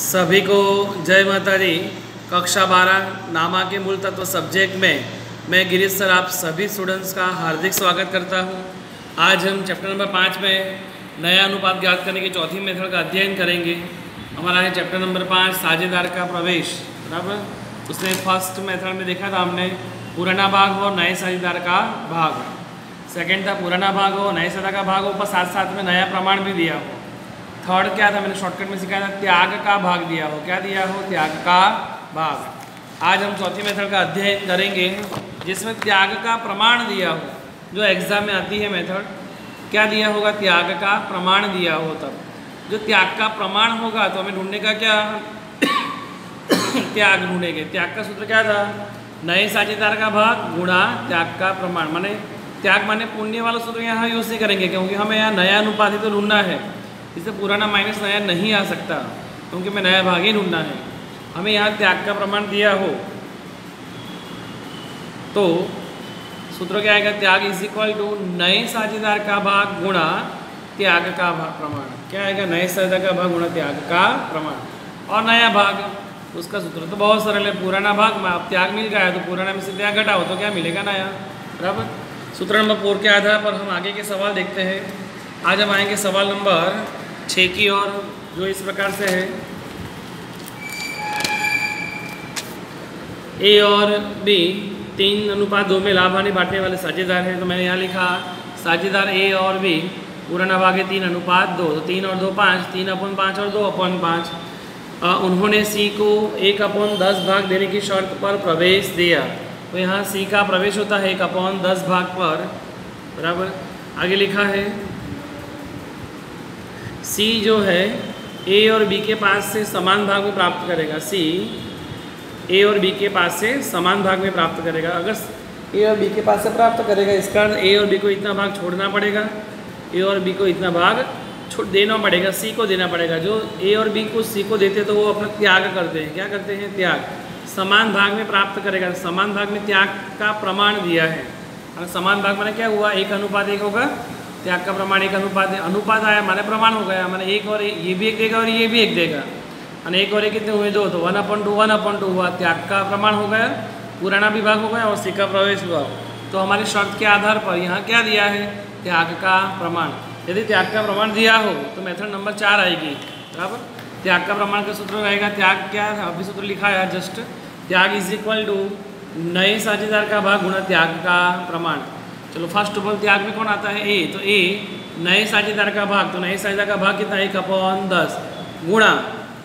सभी को जय माता दी। कक्षा 12 नामा के मूल तत्व सब्जेक्ट में मैं गिरीश सर आप सभी स्टूडेंट्स का हार्दिक स्वागत करता हूं। आज हम चैप्टर नंबर 5 में नया अनुपात ज्ञात करने की चौथी मेथड का अध्ययन करेंगे। हमारा है चैप्टर नंबर 5 साझेदार का प्रवेश। बराबर, उसमें फर्स्ट मेथड में देखा था हमने पुराना भाग और नए साझेदार का भाग। सेकेंड था पुराना भाग हो नए साझेदार का भाग हो पर साथ साथ में नया प्रमाण भी दिया हो। थर्ड क्या था, मैंने शॉर्टकट में सिखाया था त्याग का भाग दिया हो। क्या दिया हो? त्याग का भाग। आज हम चौथी मेथड का अध्ययन करेंगे जिसमें त्याग का प्रमाण दिया हो, जो एग्जाम में आती है मेथड। क्या दिया होगा? त्याग का प्रमाण दिया हो। तब जो त्याग का प्रमाण होगा तो हमें ढूंढने का क्या त्याग ढूंढेंगे। त्याग का सूत्र क्या था? नए साझेदार का भाग गुणा त्याग का प्रमाण। माने त्याग माने पुण्य वाला सूत्र यहाँ यूज नहीं करेंगे क्योंकि हमें यहाँ नया अनुपात ही तो ढूंढना है। इससे पुराना माइनस नया नहीं आ सकता क्योंकि मैं नया भाग ही ढूंढना है। हमें यहाँ त्याग का प्रमाण दिया हो तो सूत्र क्या आएगा? त्याग इज इक्वल टू नए साझेदार का भाग गुणा त्याग का प्रमाण। क्या आएगा? नए साझेदार का भाग गुणा त्याग का प्रमाण। और नया भाग उसका सूत्र तो बहुत सरल है। पुराना भाग में अब त्याग मिल गया है तो पुराना में से त्याग घटाओ तो क्या मिलेगा? नया। बराबर। सूत्र नंबर 4 के आधार पर हम आगे के सवाल देखते हैं। आज हम आएंगे सवाल नंबर 6 की ओर, जो इस प्रकार से है। ए और बी 3:2 में लाभ हानि बांटने वाले साझेदार हैं। तो मैंने यहाँ लिखा साझेदार ए और बी पुराना भाग है 3:2। तो 3 और 2 5, 3/5 और 2/5। उन्होंने सी को 1/10 भाग देने की शर्त पर प्रवेश दिया। तो यहाँ सी का प्रवेश होता है 1/10 भाग पर। बराबर। आगे लिखा है सी जो है ए और बी के पास से समान भाग में प्राप्त करेगा। सी ए और बी के पास से समान भाग में प्राप्त करेगा। अगर ए और बी के पास से प्राप्त करेगा इसका ए और बी को इतना भाग छोड़ना पड़ेगा, ए और बी को इतना भाग देना पड़ेगा, सी को देना पड़ेगा। जो ए और बी को सी को देते तो वो अपना त्याग करते हैं। क्या करते हैं? त्याग। समान भाग में प्राप्त करेगा। समान भाग में त्याग का प्रमाण दिया है। और समान भाग माने क्या हुआ? 1:1 होगा। त्याग का प्रमाण 1:1 अनुपात आया माने प्रमाण हो गया। माने एक और ये भी एक देगा और ये भी एक देगा। और एक और एक कितने हुए? 2। तो 1/2 हुआ। त्याग का प्रमाण हो गया, पुराना विभाग हो गया और सी का प्रवेश हुआ। तो हमारी शर्त के आधार पर यहाँ क्या दिया है? त्याग का प्रमाण। यदि त्याग का प्रमाण दिया हो तो मेथड नंबर 4 आएगी। बराबर। त्याग का प्रमाण का सूत्र रहेगा त्याग क्या है? अभी सूत्र लिखा है जस्ट। त्याग इज इक्वल टू नए साझेदार का भाग गुणा त्याग का प्रमाण। चलो फर्स्ट ऑफ ऑल त्याग में कौन आता है? ए। तो ए नए साझेदार का भाग, तो नए साझेदार का भाग कितना? 1/10 गुणा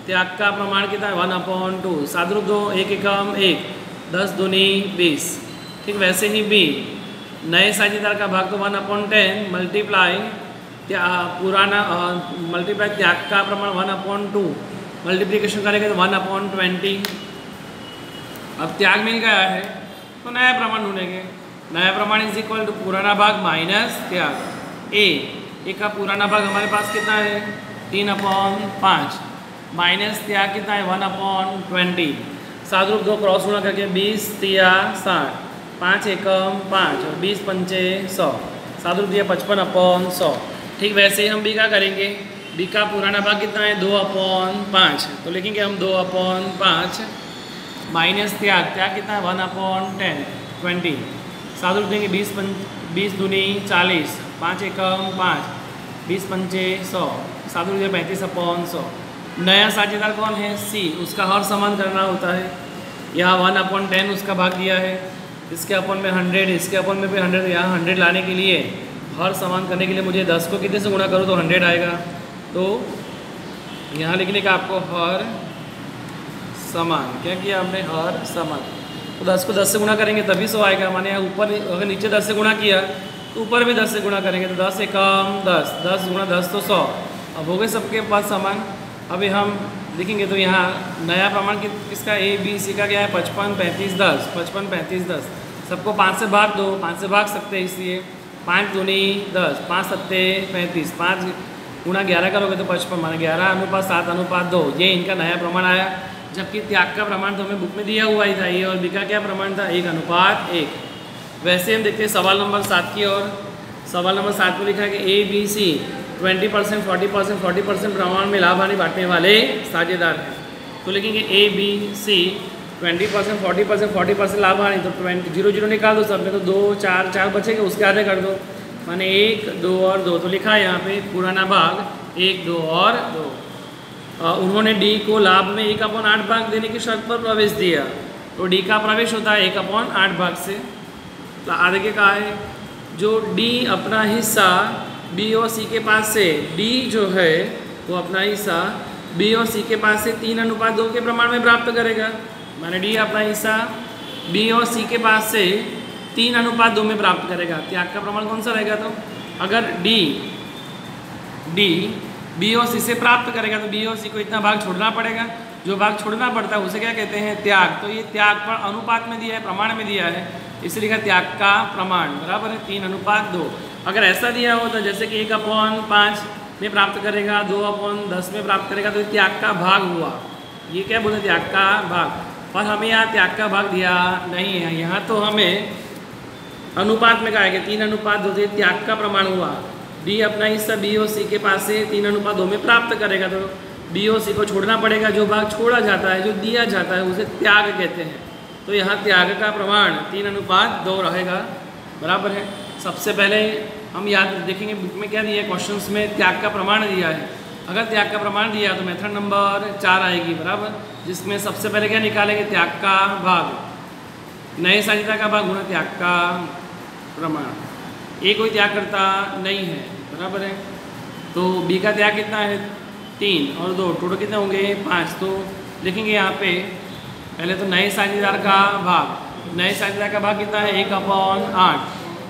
त्याग का प्रमाण कितना है? 1/2। सादरूप दो 1 एकम 1, 10 दूनी 20। ठीक वैसे ही बी नए साझेदार का भाग तो 1/10 मल्टीप्लाई पुराना मल्टीप्लाई त्याग का प्रमाण 1/2 मल्टीप्लीकेशन करेंगे तो 1/20। अब त्याग मिल गया है तो नया प्रमाण ढूंढेंगे। नया प्रमाण इज इक्वल टू पुराना भाग माइनस त्याग। ए का पुराना भाग हमारे पास कितना है? 3/5 माइनस त्याग कितना है? 1/20। सादरूप 2 क्रॉस गुणा करके 20 3 60, 5 एकम 5 और 20 पंचे 100। सादरूप दिया 55/100। ठीक वैसे ही हम बी का करेंगे। बी का पुराना भाग कितना है? 2/5। तो लिखेंगे हम 2/5 माइनस त्याग कितना है? 1/10 20। सादरूप देंगे 20 दूनी 40, 5 एकम 5, 20 पंचे 100। सादरूप दिया 35/100। नया साझेदार कौन है? सी। उसका हर समान करना होता है। यहाँ 1/10 उसका भाग दिया है, इसके अपन में 100, इसके अपन में भी 100। यहाँ 100 लाने के लिए हर समान करने के लिए मुझे 10 को कितने से गुणा करूँ तो 100 आएगा। तो यहाँ लिखने का आपको हर समान। क्या किया आपने? हर समान। तो 10 को 10 से गुणा करेंगे तभी 100 आएगा। माने यहाँ ऊपर अगर नीचे 10 से गुणा किया तो ऊपर भी 10 से गुणा करेंगे तो 10 एकम 10, 10 गुणा 10 तो 100। अब हो गए सबके पास समान। अभी हम लिखेंगे तो यहाँ नया प्रमाण किसका? ए बी सी का क्या है? 55 35 10। 55 35 10 सबको 5 से भाग दो। 5 से भाग सकते हैं इसलिए 5 दूनी 10, 5 सत्ते 35, 5 गुणा 11 करोगे तो 55। माना 11:7:2। ये इनका नया प्रमाण आया। जबकि त्याग का प्रमाण तो हमें बुक में दिया हुआ ही था। ए और बी का क्या प्रमाण था? 1:1। वैसे हम देखते हैं सवाल नंबर 7 की ओर। सवाल नंबर 7 में लिखा है कि ए बी सी 20%, 40%, 40% प्रमाण में लाभ हानि बांटने वाले साझेदार हैं। तो लिखेंगे ए बी सी 20%, 40%, 40% लाभ हानि, तो 0 0 निकाल दो सब में, तो 2 4 4 बचेंगे, उसके आधे कर दो, माने 1 2 और 2। तो लिखा है यहाँ पे पुराना भाग 1 2 और 2। उन्होंने डी को लाभ में 1/8 भाग देने की शर्त पर प्रवेश दिया, तो डी का प्रवेश होता है 1/8 भाग से। तो आगे के कहा है जो डी अपना हिस्सा बी और सी के पास से, डी जो है वो अपना हिस्सा बी और सी के पास से 3:2 के प्रमाण में प्राप्त करेगा। माने डी अपना हिस्सा बी और सी के पास से 3:2 में प्राप्त करेगा। त्याग का प्रमाण कौन सा रहेगा? तो अगर डी बी और सी से प्राप्त करेगा तो बी और सी को इतना भाग छोड़ना पड़ेगा, जो भाग छोड़ना पड़ता है उसे क्या कहते हैं? त्याग। तो ये त्याग पर अनुपात में दिया है, प्रमाण में दिया है, इसलिए लिखा त्याग का प्रमाण बराबर है 3:2। अगर ऐसा दिया हो तो जैसे कि 1/5 में प्राप्त करेगा, 2/10 में प्राप्त करेगा, तो त्याग का भाग हुआ। ये क्या बोले? त्याग का भाग। पर हमें यहाँ त्याग का भाग दिया नहीं है, यहाँ तो हमें अनुपात में कहा है कि 3:2 से त्याग का प्रमाण हुआ। डी अपना हिस्सा बी और सी के पास से 3:2 में प्राप्त करेगा, तो बी और सी को छोड़ना पड़ेगा, जो भाग छोड़ा जाता है, जो दिया जाता है उसे त्याग कहते हैं। तो यहाँ त्याग का प्रमाण 3:2 रहेगा, बराबर है। सबसे पहले हम याद देखेंगे बुक में क्या दिया है, क्वेश्चंस में त्याग का प्रमाण दिया है। अगर त्याग का प्रमाण दिया तो मेथड नंबर 4 आएगी, बराबर, जिसमें सबसे पहले क्या निकालेंगे? त्याग का भाग, नए साझेदार का भाग गुणा त्याग का प्रमाण। ए कोई त्याग करता नहीं है, बराबर है। तो बी का त्याग कितना है? 3 और 2, टोटल कितने होंगे? 5। तो लिखेंगे यहाँ पे पहले तो नए साझेदार का भाग, नए साझेदार का भाग कितना है? 1/8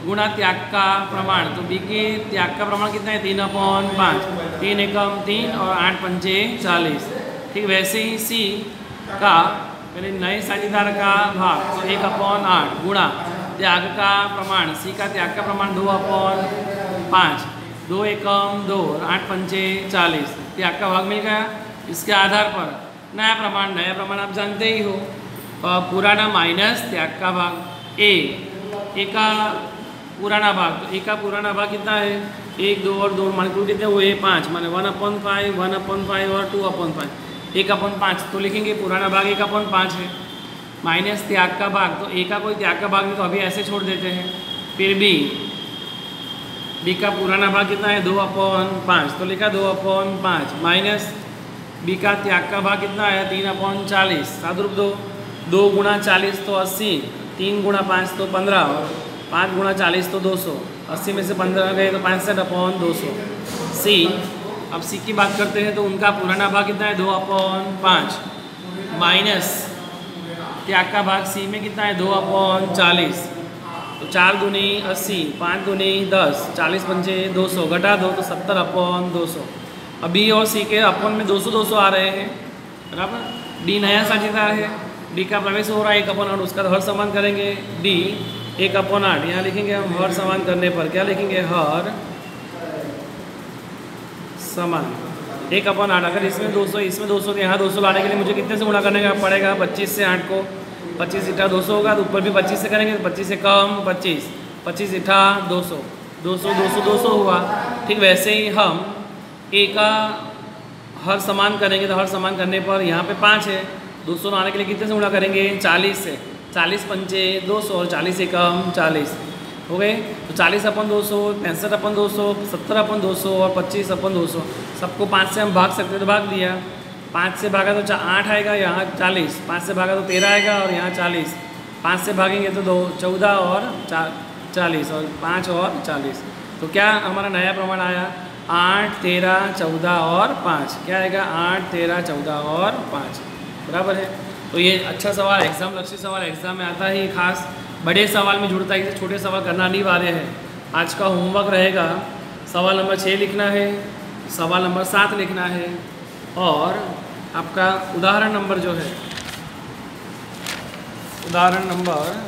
गुणा त्याग का प्रमाण। तो बी के त्याग का प्रमाण कितना है? 3/5, 3 एकम 3 और 8 पंचे 40। ठीक वैसे ही सी का पहले नए साझेदार का भाग 1/8 गुणा त्याग का प्रमाण। सी का त्याग का प्रमाण 2/5, 2 एकम 2 और 8 पंचे 40। त्याग का भाग मिल गया। इसके आधार पर नया प्रमाण आप जानते ही हो, पुराना माइनस त्याग का भाग। ए का पुराना भाग, तो ए का पुराना भाग कितना है? 1 2 और 2 मान कुल कितने हुए? 5, माने 1/5, 1/5 और 2/5, 1/5। तो लिखेंगे पुराना भाग 1/5 है, माइनस त्याग का भाग। तो ए का कोई त्याग का भाग नहीं, तो अभी ऐसे छोड़ देते हैं। फिर बी का पुराना भाग कितना है? 2/5, तो लिखा 2/5 माइनस बी का त्याग का भाग कितना है? 3/40। सादरूप 2 गुणा 40 तो 80, 3 गुणा 5 तो 15 और 5 गुणा 40 तो 200। 80 में से 15 गए तो 65/200। सी, अब सी की बात करते हैं तो उनका पुराना भाग कितना है? 2/5 माइनस त्याग का भाग सी में कितना है? 2/40। तो 4 दूनी 80, 5 दूनी 10, 40 पंचे 200, घटा दो तो 70/200। अब बी और सी के अपन में 200 आ रहे हैं, बराबर। डी नया साझेदार है, डी का प्रवेश हो रहा है 1/8, उसका हर समान करेंगे। डी 1/8 यहाँ लिखेंगे हम, हर समान करने पर क्या लिखेंगे? हर समान 1/8। अगर इसमें 200 इसमें 200 तो यहाँ 200 लाने के लिए मुझे कितने से गुणा करने का पड़ेगा? 25 से 8 को, 25 × 200 होगा, तो ऊपर भी 25 से करेंगे, तो 25 से कम 25, 25 × 200, 200 200 200 हुआ। ठीक वैसे ही हम ए का हर समान करेंगे, तो हर समान करने पर यहाँ पे 5 है, 200 लाने के लिए कितने से गुणा करेंगे? 40 से, 40 पंचे 200 और 40 एकम 40 हो गए। तो 40/200, 65/200, 70/200 और 25/200। सबको 5 से हम भाग सकते हैं, तो भाग दिया। 5 से भागा तो 8 आएगा, यहाँ 40, 5 से भागा तो 13 आएगा और यहाँ 40, 5 से भागेंगे तो 2 14 और 40 और 5 और 40। तो क्या हमारा नया प्रमाण आया? 8 13 14 और 5। क्या आएगा? 8 13 14 और 5, बराबर है। तो ये अच्छा सवाल, एग्जाम लक्षित सवाल एग्जाम में आता है, खास बड़े सवाल में जुड़ता है, छोटे सवाल करना अनिवार्य है। आज का होमवर्क रहेगा, सवाल नंबर 6 लिखना है, सवाल नंबर 7 लिखना है, और आपका उदाहरण नंबर जो है, उदाहरण नंबर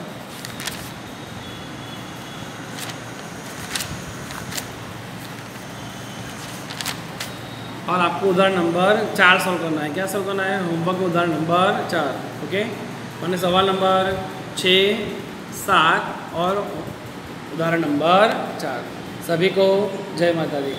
और आपको उदाहरण नंबर 4 सॉल्व करना है। क्या सॉल्व करना है? होमवर्क उदाहरण नंबर 4। ओके, मैंने सवाल नंबर 6 7 और उदाहरण नंबर 4। सभी को जय माता दी।